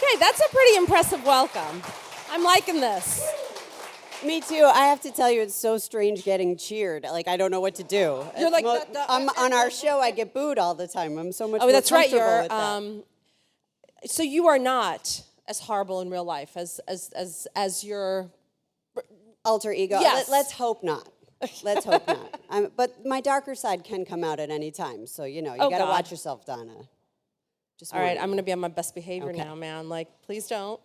Okay, that's a pretty impressive welcome. I'm liking this. Me too. I have to tell you, it's so strange getting cheered. Like, I don't know what to do. You're like, on our show, I get booed all the time. I'm so much more that's right. comfortable with that. So you are not as horrible in real life as your Alter ego. Yes. Let's hope not. Let's hope not. But my darker side can come out at any time. So, you got to watch yourself, Donna. Just all right, I'm going to be on my best behavior now, man. Like, please don't.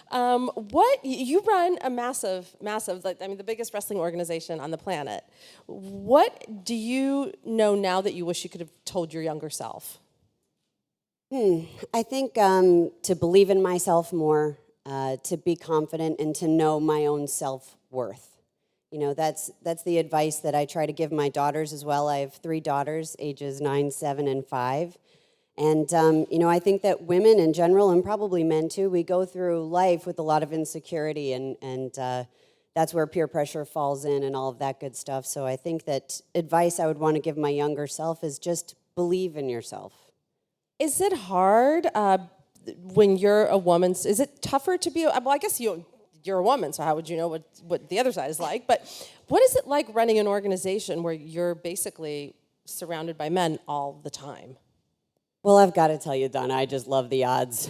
What you run a massive, the biggest wrestling organization on the planet. What do you know now that you wish you could have told your younger self? I think to believe in myself more, to be confident, and to know my own self-worth. That's the advice that I try to give my daughters as well. I have 3 daughters, ages 9, 7, and 5. And, I think that women in general, and probably men too, we go through life with a lot of insecurity, and that's where peer pressure falls in and all of that good stuff. So I think that advice I would want to give my younger self is just believe in yourself. Is it hard when you're a woman? Is it tougher to be, well, I guess you're a woman, so how would you know what the other side is like? But what is it like running an organization where you're basically surrounded by men all the time? Well, I've got to tell you, Donna, I just love the odds.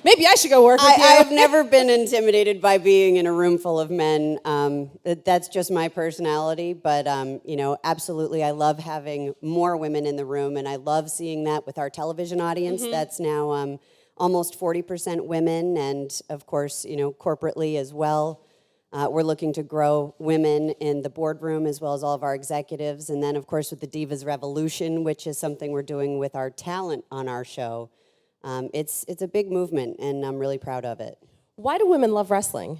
Maybe I should go work with you. I've never been intimidated by being in a room full of men. That's just my personality. But, absolutely, I love having more women in the room. And I love seeing that with our television audience. Mm-hmm. That's now almost 40% women. And, of course, corporately as well. We're looking to grow women in the boardroom as well as all of our executives. And then, of course, with the Divas Revolution, which is something we're doing with our talent on our show. It's a big movement, and I'm really proud of it. Why do women love wrestling?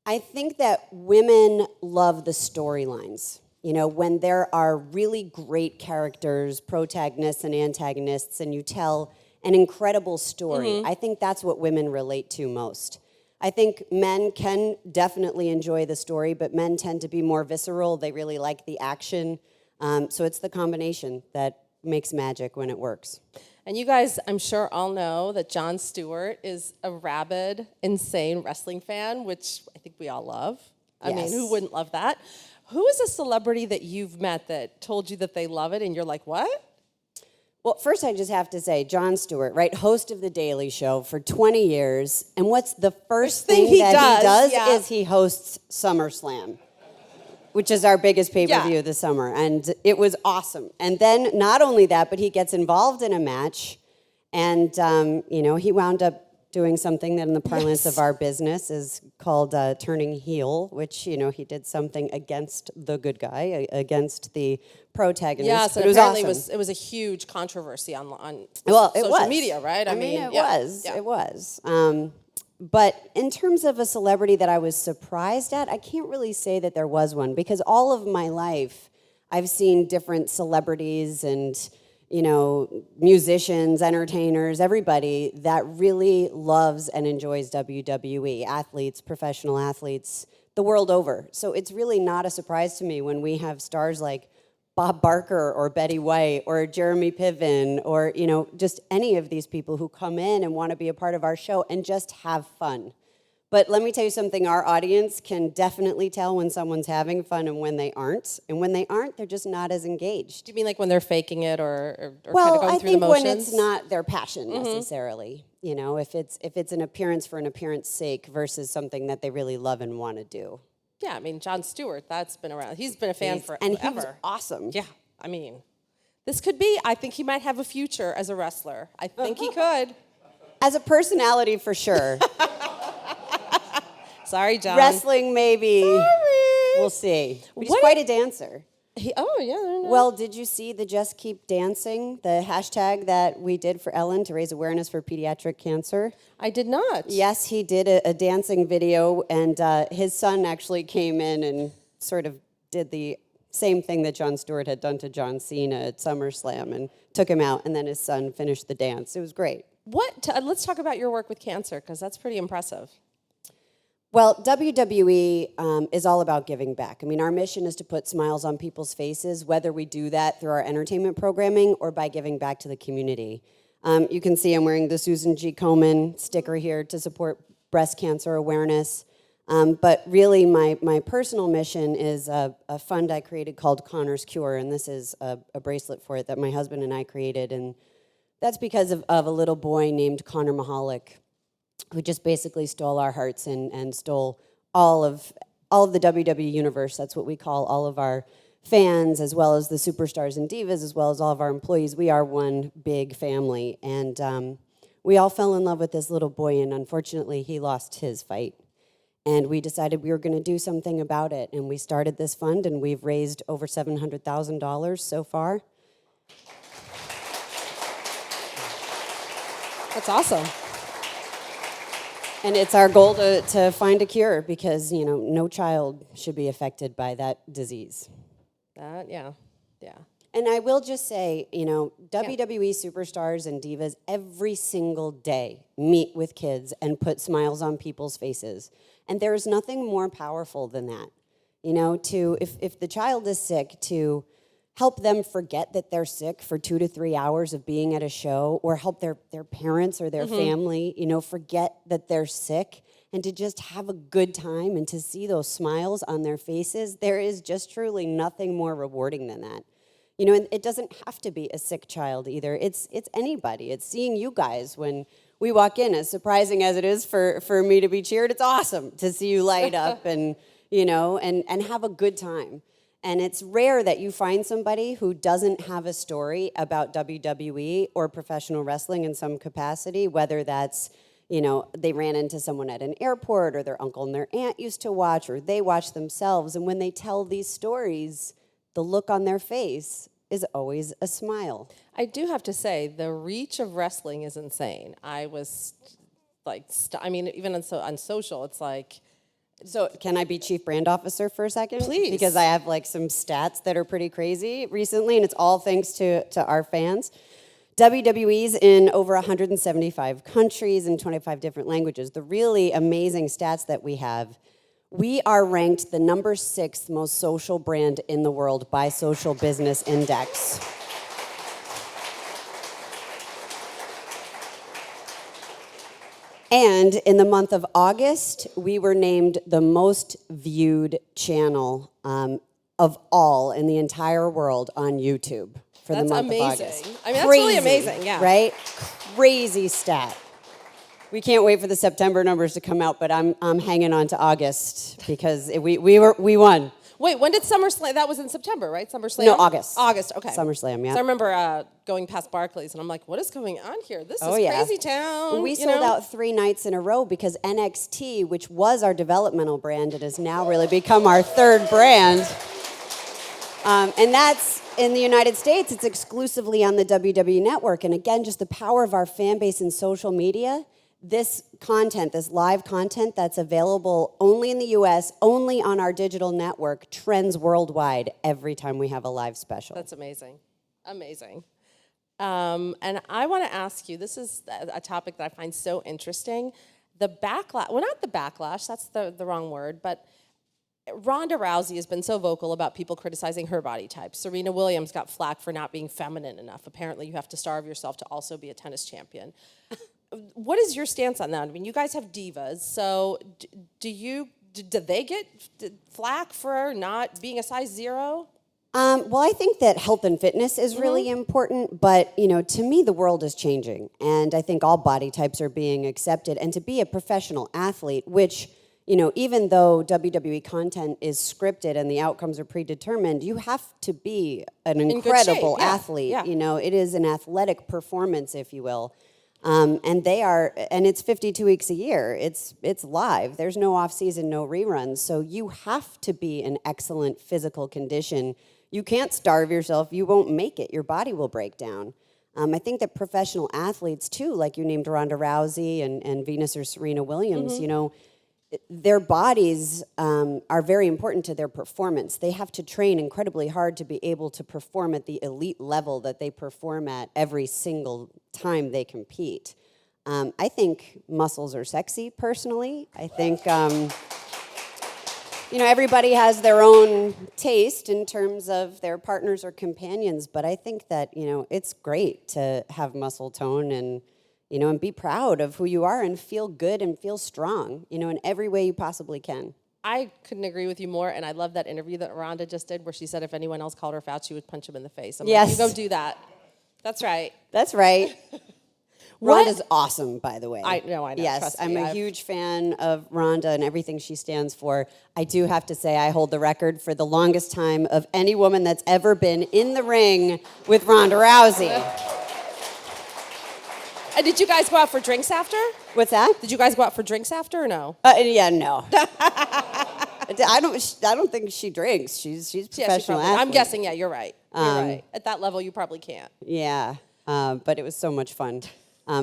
I think that women love the storylines. When there are really great characters, protagonists and antagonists, and you tell an incredible story, mm-hmm. I think that's what women relate to most. I think men can definitely enjoy the story, but men tend to be more visceral. They really like the action. So it's the combination that makes magic when it works. And you guys, I'm sure all know that Jon Stewart is a rabid, insane wrestling fan, which I think we all love. I mean, who wouldn't love that? Who is a celebrity that you've met that told you that they love it and you're like, what? Well, first I just have to say, Jon Stewart, right, host of The Daily Show for 20 years, and what's the first thing he does is he hosts SummerSlam, which is our biggest pay-per-view this summer, and it was awesome. And then not only that, but he gets involved in a match, and, he wound up doing something that in the parlance of our business is called turning heel, which, he did something against the good guy, against the protagonist. Yes, and it was apparently awesome. it was a huge controversy on social media, right? I mean, it was. But in terms of a celebrity that I was surprised at, I can't really say that there was one, because all of my life I've seen different celebrities and musicians, entertainers, everybody that really loves and enjoys WWE, athletes, professional athletes, the world over. So it's really not a surprise to me when we have stars like Bob Barker or Betty White or Jeremy Piven or, just any of these people who come in and want to be a part of our show and just have fun. But let me tell you something, our audience can definitely tell when someone's having fun and when they aren't. And when they aren't, they're just not as engaged. Do you mean like when they're faking it or kind of well, going I through the motions? Well, I think when it's not their passion necessarily. If it's an appearance for an appearance sake versus something that they really love and want to do. Yeah, I mean, Jon Stewart, that's been around. He's been a fan forever. And he was awesome. Yeah, I mean, this could be, I think he might have a future as a wrestler. I think he could. As a personality, for sure. Sorry, Jon. Wrestling, maybe. Sorry. We'll see. But he's quite a dancer. Well, did you see the Just Keep Dancing, the hashtag that we did for Ellen to raise awareness for pediatric cancer? I did not. Yes, he did a dancing video, and his son actually came in and sort of did the same thing that Jon Stewart had done to John Cena at SummerSlam and took him out, and then his son finished the dance. It was great. Let's talk about your work with cancer, because that's pretty impressive. Well, WWE is all about giving back. I mean, our mission is to put smiles on people's faces, whether we do that through our entertainment programming or by giving back to the community. You can see I'm wearing the Susan G. Komen sticker here to support breast cancer awareness. But really, my personal mission is a fund I created called Connor's Cure, and this is a bracelet for it that my husband and I created, and that's because of a little boy named Connor Mahalik, who just basically stole our hearts and stole all of the WWE universe. That's what we call all of our fans, as well as the superstars and divas, as well as all of our employees. We are one big family, and we all fell in love with this little boy, and unfortunately, he lost his fight. And we decided we were going to do something about it, and we started this fund, and we've raised over $700,000 so far. That's awesome. And it's our goal to find a cure, because, no child should be affected by that disease. Yeah. And I will just say, WWE superstars and divas every single day meet with kids and put smiles on people's faces. And there is nothing more powerful than that. If the child is sick, to help them forget that they're sick for 2 to 3 hours of being at a show, or help their parents or their family, forget that they're sick, and to just have a good time and to see those smiles on their faces, there is just truly nothing more rewarding than that. And it doesn't have to be a sick child either. It's anybody. It's seeing you guys when we walk in, as surprising as it is for me to be cheered. It's awesome to see you light up and have a good time. And it's rare that you find somebody who doesn't have a story about WWE or professional wrestling in some capacity, whether that's, they ran into someone at an airport, or their uncle and their aunt used to watch, or they watch themselves. And when they tell these stories, the look on their face is always a smile. I do have to say, the reach of wrestling is insane. I was like, even on social, it's like. So can I be chief brand officer for a second? Please. Because I have some stats that are pretty crazy recently, and it's all thanks to our fans. WWE's in over 175 countries and 25 different languages. The really amazing stats that we have: we are ranked the number 6th most social brand in the world by Social Business Index. And in the month of August, we were named the most viewed channel of all in the entire world on YouTube for the month of August. That's really amazing, yeah. Right? Crazy stat. We can't wait for the September numbers to come out, but I'm hanging on to August because we won. Wait, when did SummerSlam? That was in September, right? SummerSlam? No, August. August, okay. SummerSlam, yeah. So I remember going past Barclays, and I'm like, what is going on here? This is crazy town. Well, we sold out 3 nights in a row because NXT, which was our developmental brand, it has now really become our 3rd brand. And that's, in the United States, it's exclusively on the WWE Network. And again, just the power of our fan base and social media. This content, this live content that's available only in the US, only on our digital network, trends worldwide every time we have a live special. That's amazing. Amazing. And I want to ask you, this is a topic that I find so interesting. The backlash, well, not the backlash, that's the wrong word, but Ronda Rousey has been so vocal about people criticizing her body type. Serena Williams got flack for not being feminine enough. Apparently, you have to starve yourself to also be a tennis champion. What is your stance on that? I mean, you guys have divas, so do they get flack for not being a size 0? Well, I think that health and fitness is really important, but, to me, the world is changing, and I think all body types are being accepted, and to be a professional athlete, which, even though WWE content is scripted and the outcomes are predetermined, you have to be an incredible athlete. Yeah. It is an athletic performance, if you will. And it's 52 weeks a year. It's live. There's no off season, no reruns. So you have to be in excellent physical condition. You can't starve yourself. You won't make it. Your body will break down. I think that professional athletes too, like you named Ronda Rousey and Venus or Serena Williams, their bodies are very important to their performance. They have to train incredibly hard to be able to perform at the elite level that they perform at every single time they compete. I think muscles are sexy, personally. I think everybody has their own taste in terms of their partners or companions, but I think that, it's great to have muscle tone and, and be proud of who you are and feel good and feel strong, in every way you possibly can. I couldn't agree with you more, and I love that interview that Ronda just did where she said if anyone else called her fat, she would punch him in the face. I'm Yes. like, you go do that. That's right. That's right. Ronda's awesome, by the way. I know. Yes, Trust I'm me, a huge fan of Ronda and everything she stands for. I do have to say I hold the record for the longest time of any woman that's ever been in the ring with Ronda Rousey. And did you guys go out for drinks after? What's that? Did you guys go out for drinks after or no? Yeah, no. I don't think she drinks. She's professional athlete. I'm guessing, yeah, you're right. You're right. At that level, you probably can't. Yeah, but it was so much fun.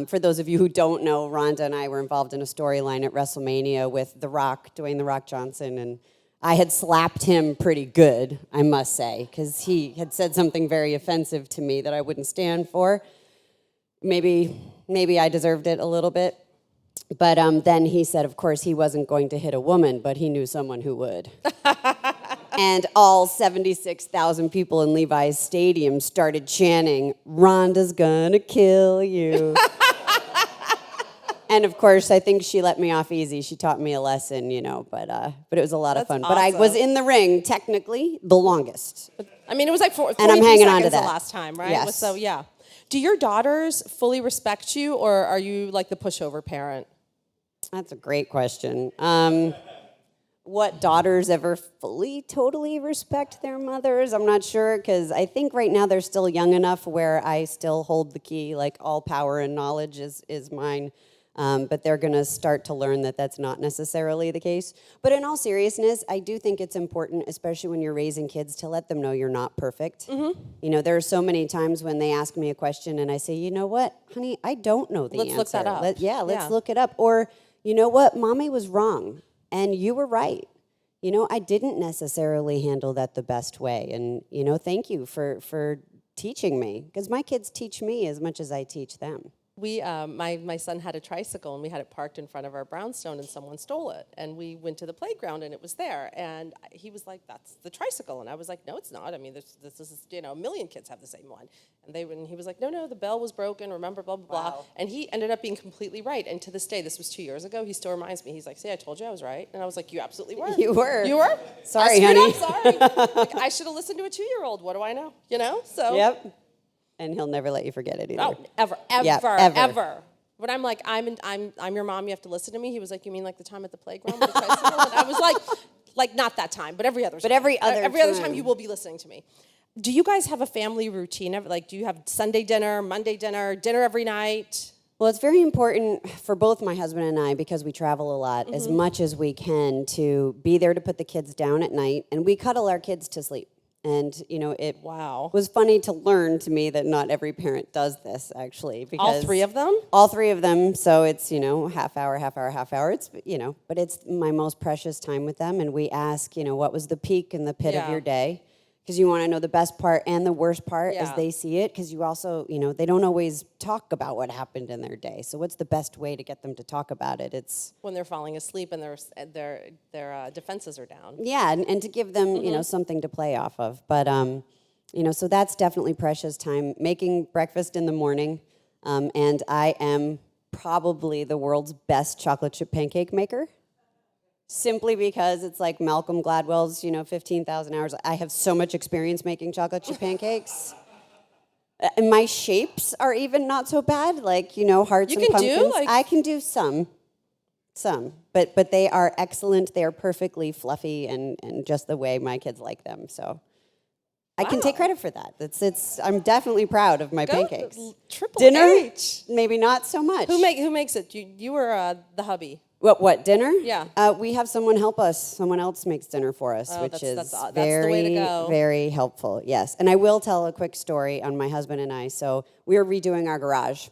For those of you who don't know, Ronda and I were involved in a storyline at WrestleMania with The Rock, Dwayne The Rock Johnson, and I had slapped him pretty good, I must say, because he had said something very offensive to me that I wouldn't stand for. Maybe I deserved it a little bit. But then he said, of course, he wasn't going to hit a woman, but he knew someone who would. And all 76,000 people in Levi's Stadium started chanting, "Ronda's gonna kill you." And of course, I think she let me off easy. She taught me a lesson, but it was a lot of fun. That's But I awesome. was in the ring, technically, the longest. I mean, it was like 43 And I'm hanging on to seconds the that. last time, right? Yes. So, yeah. Do your daughters fully respect you, or are you like the pushover parent? That's a great question. What daughters ever fully, totally respect their mothers? I'm not sure, because I think right now they're still young enough where I still hold the key, like all power and knowledge is mine. But they're going to start to learn that that's not necessarily the case. But in all seriousness, I do think it's important, especially when you're raising kids, to let them know you're not perfect. Mm-hmm. There are so many times when they ask me a question and I say, you know what, honey, I don't know the answer. Let's look that up. Let's look it up. Or, you know what, mommy was wrong and you were right. I didn't necessarily handle that the best way. And, thank you for teaching me, because my kids teach me as much as I teach them. We, my son had a tricycle, and we had it parked in front of our brownstone, and someone stole it. And we went to the playground, and it was there. And he was like, "That's the tricycle." And I was like, "No, it's not. I mean, this is, a million kids have the same one." And he was like, "No, the bell was broken. Remember, blah blah blah." Wow. And he ended up being completely right. And to this day, this was 2 years ago. He still reminds me. He's like, "See, I told you I was right." And I was like, "You absolutely were. You were. You were. Sorry, I honey. screwed up, sorry. Like, I should have listened to a 2-year-old. What do I know? So. Yep. And he'll never let you forget it either. No, ever. When I'm like, I'm your mom, you have to listen to me. He was like, you mean like the time at the playground with the tricycle? And I was like not that time, but every other time. But every other time you will be listening to me. Do you guys have a family routine? Like, do you have Sunday dinner, Monday dinner every night? Well, it's very important for both my husband and I, because we travel a lot, as much as we can, to be there to put the kids down at night. And we cuddle our kids to sleep. And, it was funny to learn to me that not every parent does this, actually. Because All three of them? All three of them. So it's, half hour. It's, but it's my most precious time with them. And we ask, what was the peak and the pit of your day? Because you want to know the best part and the worst part as they see it. Because you also, they don't always talk about what happened in their day. So what's the best way to get them to talk about it? It's when they're falling asleep and their defenses are down. Yeah, and to give them, something to play off of. But, so that's definitely precious time. Making breakfast in the morning. And I am probably the world's best chocolate chip pancake maker. Simply because it's like Malcolm Gladwell's, 15,000 hours. I have so much experience making chocolate chip pancakes. And my shapes are even not so bad, like, hearts and pumpkins. I can do some. But they are excellent. They are perfectly fluffy and just the way my kids like them. So I can take credit for that. I'm definitely proud of my pancakes. Triple Dinner, H. maybe not so much. Who makes it? You were the hubby. What, dinner? Yeah. We have someone help us. Someone else makes dinner for us, which is that's very, the way to go. very helpful. Yes. And I will tell a quick story on my husband and I. So we were redoing our garage.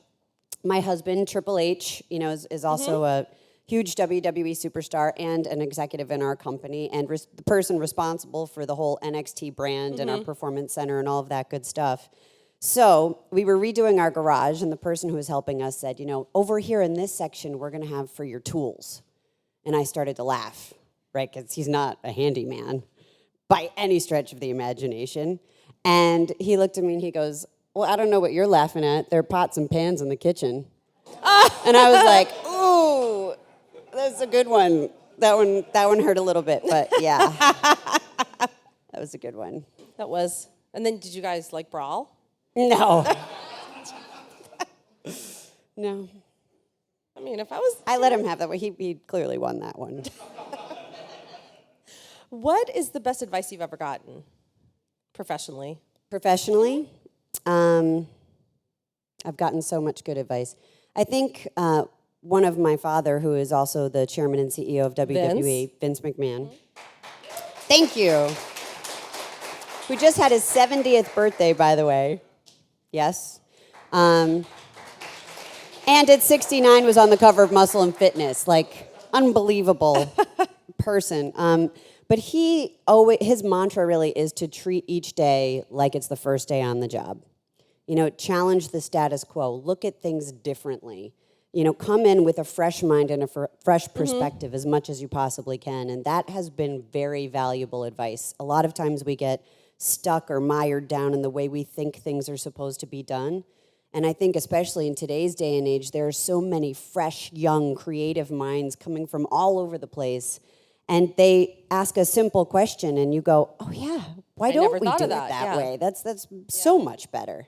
My husband, Triple H, is also a huge WWE superstar and an executive in our company, and the person responsible for the whole NXT brand and our performance center and all of that good stuff. So we were redoing our garage, and the person who was helping us said, over here in this section, we're going to have for your tools. And I started to laugh. right? Because he's not a handyman by any stretch of the imagination. And he looked at me and he goes, well, I don't know what you're laughing at. There are pots and pans in the kitchen. And I was like, ooh, that's a good one. That one hurt a little bit, but yeah. That was a good one. That was. And then did you guys like brawl? No. No. I mean, if I was... I let him have that one. He clearly won that one. What is the best advice you've ever gotten professionally? Professionally, I've gotten so much good advice. I think one of my father, who is also the chairman and CEO of WWE, Vince McMahon. Thank you. Who just had his 70th birthday, by the way. Yes. And at 69 was on the cover of Muscle and Fitness. Like, unbelievable person. But his mantra really is to treat each day like it's the first day on the job. You know, challenge the status quo. Look at things differently. You know, come in with a fresh mind and a fresh perspective as much as you possibly can. And that has been very valuable advice. A lot of times we get stuck or mired down in the way we think things are supposed to be done. And I think especially in today's day and age, there are so many fresh, young, creative minds coming from all over the place. And they ask a simple question and you go, oh yeah, why don't we do it that way? That's so much better.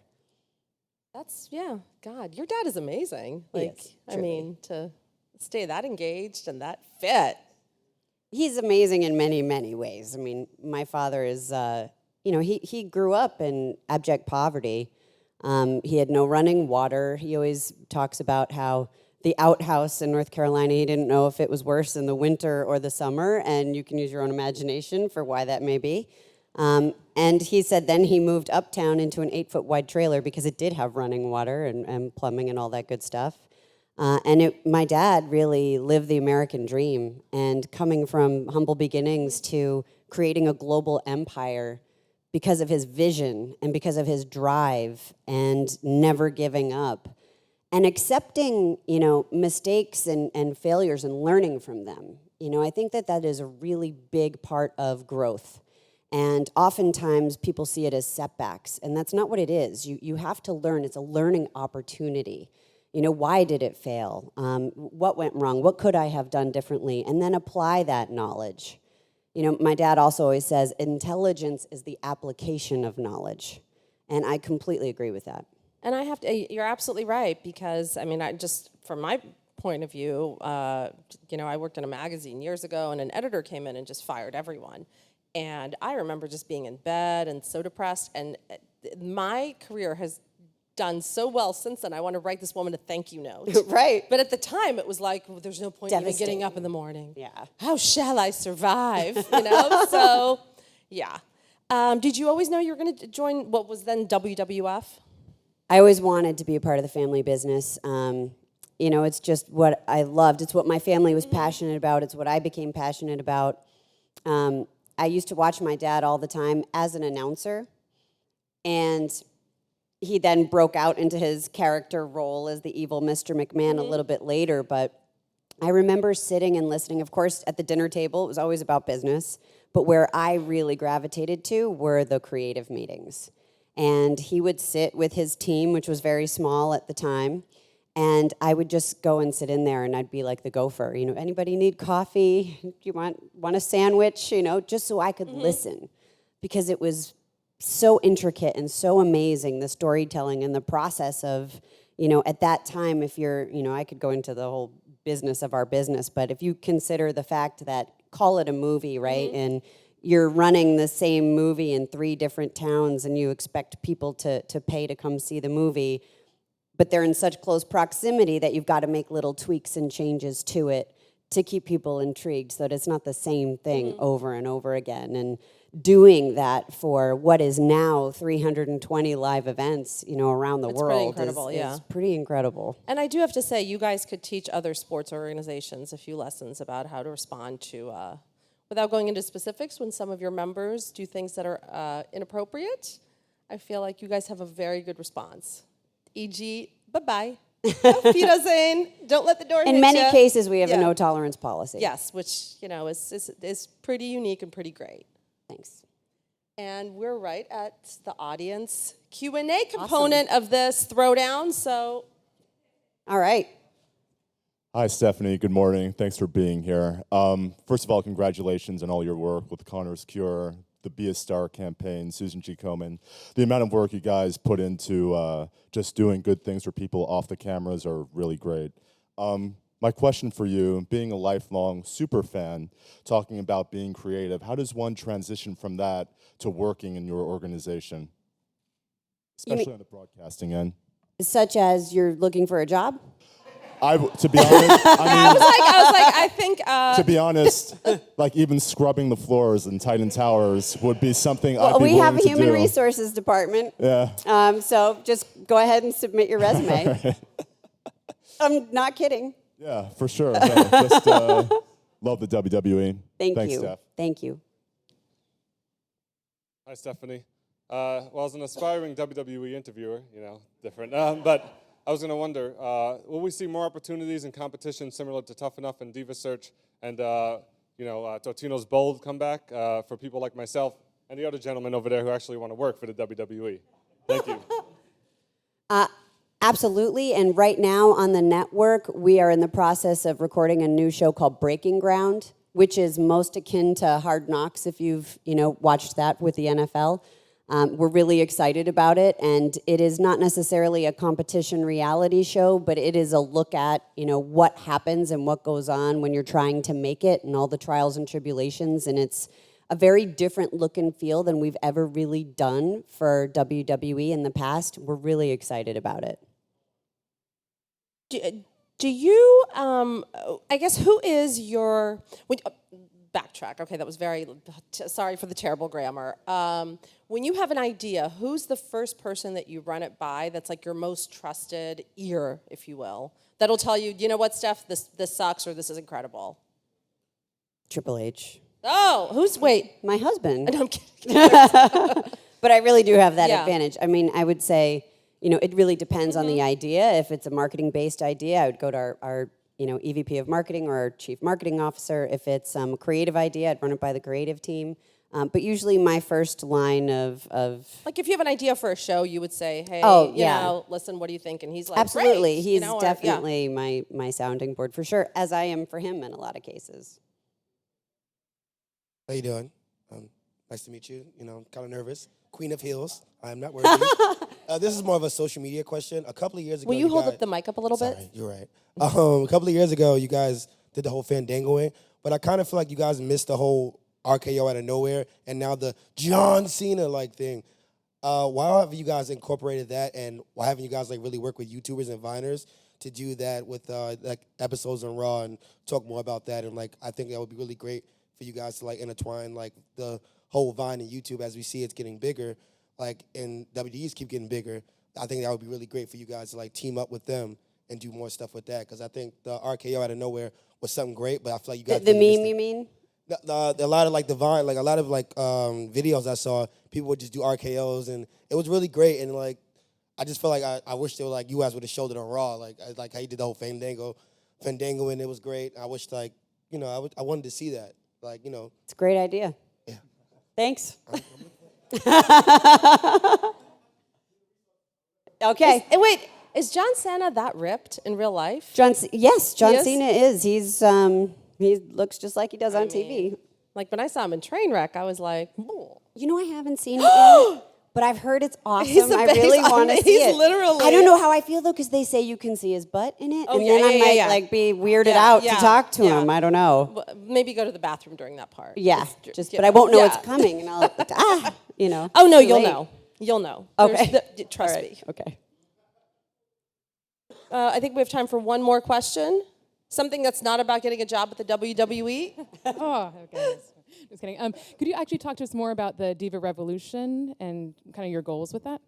God, your dad is amazing. Like, Yes, I mean, to stay that engaged and that fit. He's amazing in many, many ways. I mean, my father is, he grew up in abject poverty. He had no running water. He always talks about how the outhouse in North Carolina, he didn't know if it was worse in the winter or the summer, and you can use your own imagination for why that may be. And he said then he moved uptown into an 8-foot wide trailer because it did have running water and plumbing and all that good stuff. My dad really lived the American dream, and coming from humble beginnings to creating a global empire because of his vision and because of his drive and never giving up and accepting, mistakes and failures and learning from them. I think that is a really big part of growth. And oftentimes people see it as setbacks, and that's not what it is. You have to learn. It's a learning opportunity. Why did it fail? What went wrong? What could I have done differently? And then apply that knowledge. My dad also always says, intelligence is the application of knowledge. And I completely agree with that. And you're absolutely right, because, from my point of view, I worked in a magazine years ago, and an editor came in and just fired everyone. And I remember just being in bed and so depressed, and my career has done so well since then. I want to write this woman a thank you note. Right. But at the time, it was like, well, there's no point in even getting up in the morning. Yeah. How shall I survive? So, yeah. Did you always know you were going to join what was then WWF? I always wanted to be a part of the family business. It's just what I loved. It's what my family was passionate about. It's what I became passionate about. I used to watch my dad all the time as an announcer, and he then broke out into his character role as the evil Mr. McMahon a little bit later, but I remember sitting and listening. Of course, at the dinner table, it was always about business, but where I really gravitated to were the creative meetings. And he would sit with his team, which was very small at the time, and I would just go and sit in there, and I'd be like the gopher. Anybody need coffee? Do you want a sandwich? Just so I could listen, because it was so intricate and so amazing, the storytelling and the process of, at that time, if you're, I could go into the whole business of our business, but if you consider the fact that, call it a movie, right? And you're running the same movie in 3 different towns, and you expect people to pay to come see the movie, but they're in such close proximity that you've got to make little tweaks and changes to it to keep people intrigued so that it's not the same thing over and over again. And doing that for what is now 320 live events, around the world is pretty incredible. And I do have to say, you guys could teach other sports organizations a few lessons about how to respond to, without going into specifics, when some of your members do things that are inappropriate. I feel like you guys have a very good response. E.g., bye-bye. Fida Zane, don't let the door hit In many ya. cases, we have a Yeah. no tolerance policy. Yes, which, is pretty unique and pretty great. Thanks. And we're right at the audience Q&A component of this throwdown, so. All right. Hi, Stephanie. Good morning. Thanks for being here. First of all, congratulations on all your work with Connor's Cure, the Be a Star campaign, Susan G. Komen. The amount of work you guys put into just doing good things for people off the cameras are really great. My question for you, being a lifelong super fan, talking about being creative, how does one transition from that to working in your organization? Especially on the broadcasting end. Such as you're looking for a job? To be honest, I think. to be honest, like even scrubbing the floors in Titan Towers would be something I'd be We willing have a to human do. resources department. Yeah. So just go ahead and submit your resume. I'm not kidding. Yeah, for sure. No, just love the WWE. Thanks, you. Steph. Thank you. Hi, Stephanie. Well, as an aspiring WWE interviewer, different, but I was going to wonder, will we see more opportunities and competition similar to Tough Enough and Diva Search and, Totino's Bold comeback for people like myself and the other gentlemen over there who actually want to work for the WWE? Thank you. Absolutely, and right now on the network, we are in the process of recording a new show called Breaking Ground, which is most akin to Hard Knocks if you've, watched that with the NFL. We're really excited about it, and it is not necessarily a competition reality show, but it is a look at, what happens and what goes on when you're trying to make it and all the trials and tribulations, and it's a very different look and feel than we've ever really done for WWE in the past. We're really excited about it. Do you, I guess, who is your, backtrack, okay, that was sorry for the terrible grammar. When you have an idea, who's the first person that you run it by that's like your most trusted ear, if you will, that'll tell you, you know what, Steph, this sucks or this is incredible? Triple H. Oh, wait. My husband. No, I'm kidding. But I really do have that Yeah. advantage. I mean, I would say, it really depends on the idea. If it's a marketing-based idea, I would go to our EVP of marketing or our chief marketing officer. If it's a creative idea, I'd run it by the creative team. But usually my first line of Like if you have an idea for a show, you would say, hey, listen, what do you think? And he's like, absolutely. Great, He's or- definitely my sounding board for sure, as I am for him in a lot of cases. How you doing? Nice to meet you. I'm kind of nervous. Queen of Heels. I'm not worthy. This is more of a social media question. A couple of years ago, Will you hold up the mic up a little bit? Sorry, you're right. A couple of years ago, you guys did the whole Fandangoing, but I kind of feel like you guys missed the whole RKO out of nowhere, and now the John Cena thing. Why haven't you guys incorporated that, and why haven't you guys really work with YouTubers and Viners to do that with episodes on Raw and talk more about that? And I think that would be really great for you guys to intertwine the whole Vine and YouTube as we see it's getting bigger, and WWEs keep getting bigger. I think that would be really great for you guys to team up with them and do more stuff with that, because I think the RKO out of nowhere was something great, but I feel like you guys The really meme, missed you it. mean? A lot of the Vine, a lot of videos I saw, people would just do RKOs, and it was really great. And I just feel like I wish they were you guys would have showed it on Raw, like how you did the whole Fandango, and it was great. I wish I wanted to see that, It's a great idea. Yeah. Thanks. Okay. Wait, is John Cena that ripped in real life? Yes, John He is? Cena is. He looks just like he does on TV. Like when I saw him in Trainwreck, I was like, oh. I haven't seen it yet, but I've heard it's awesome. He's the I best. really want to see He's it. literally- I don't know how I feel though, because they say you can see his butt in it, Oh, and yeah, then I yeah, might yeah. be weirded Yeah, out yeah, to talk to yeah. him. I don't know. Well, maybe go to the bathroom during that part. Yeah, Just but I won't know yeah. it's coming, and I'll Oh no, too you'll late. know. You'll know. Okay. Trust All right. me. Okay. I think we have time for one more question. Something that's not about getting a job at the WWE. Oh, okay. Just kidding. Could you actually talk to us more about the Diva Revolution and kind of your goals with that?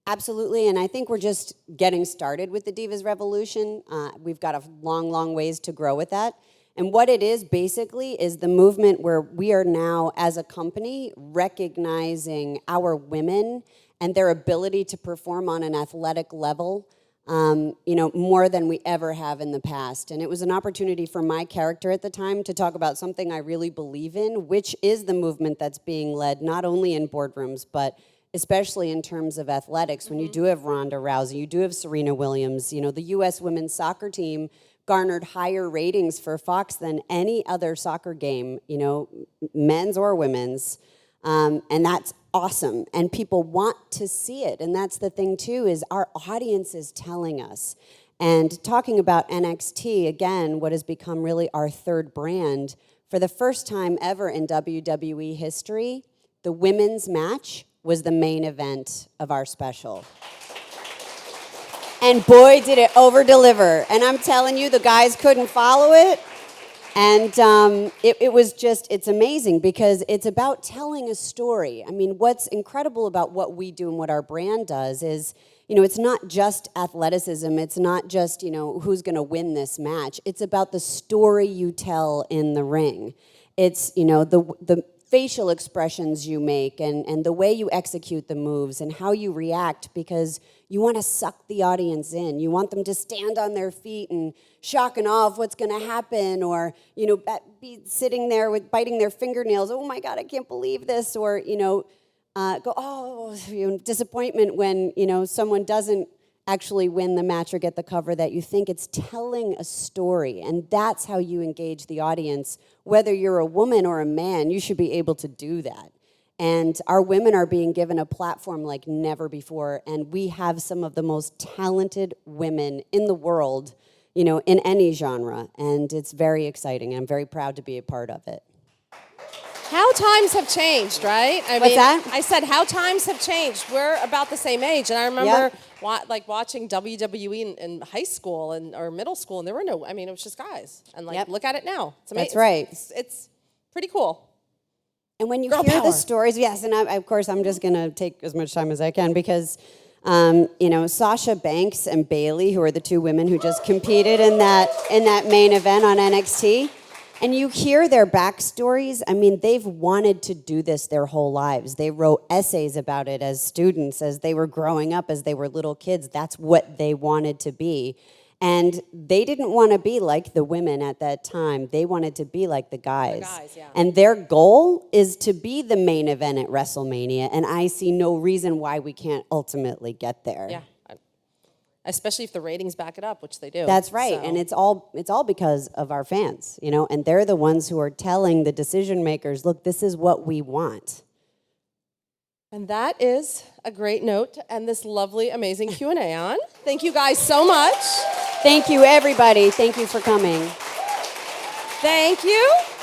Absolutely, and I think we're just getting started with the Divas Revolution. We've got a long, long ways to grow with that. And what it is basically is the movement where we are now, as a company, recognizing our women and their ability to perform on an athletic level more than we ever have in the past. And it was an opportunity for my character at the time to talk about something I really believe in, which is the movement that's being led not only in boardrooms, but especially in terms of athletics. When you do have Ronda Rousey, you do have Serena Williams, the U.S. women's soccer team garnered higher ratings for Fox than any other soccer game, men's or women's. And that's awesome. And people want to see it. And that's the thing, too, is our audience is telling us. And talking about NXT, again, what has become really our third brand, for the first time ever in WWE history, the women's match was the main event of our special. And boy, did it over-deliver. And I'm telling you, the guys couldn't follow it. And it was just, it's amazing because it's about telling a story. I mean, what's incredible about what we do and what our brand does is, it's not just athleticism. It's not just, who's going to win this match. It's about the story you tell in the ring. It's, the facial expressions you make and the way you execute the moves and how you react, because you want to suck the audience in. You want them to stand on their feet and shock and awe of what's going to happen, or be sitting there with biting their fingernails. Oh my God, I can't believe this, or disappointment when someone doesn't actually win the match or get the cover that you think. It's telling a story, and that's how you engage the audience. Whether you're a woman or a man, you should be able to do that. And our women are being given a platform like never before, and we have some of the most talented women in the world, in any genre, and it's very exciting. I'm very proud to be a part of it. How times have changed, right? What's that? I said how times have changed. We're about the same age, and I remember watching WWE in high school or middle school, and there were it was just guys. And look at it now. It's amazing. That's right. It's pretty cool. And when you Girl hear power. the stories, yes, and of course I'm just going to take as much time as I can because, Sasha Banks and Bayley, who are the two women who just competed in that main event on NXT, and you hear their backstories. I mean, they've wanted to do this their whole lives. They wrote essays about it as students, as they were growing up, as they were little kids. That's what they wanted to be. And they didn't want to be like the women at that time. They wanted to be like the guys. Yeah. And their goal is to be the main event at WrestleMania. And I see no reason why we can't ultimately get there. Yeah. Especially if the ratings back it up, which they do. That's right. So. And it's all because of our fans, and they're the ones who are telling the decision makers, look, this is what we want. And that is a great note to end this lovely, amazing Q&A on. Thank you guys so much. Thank you, everybody. Thank you for coming. Thank you.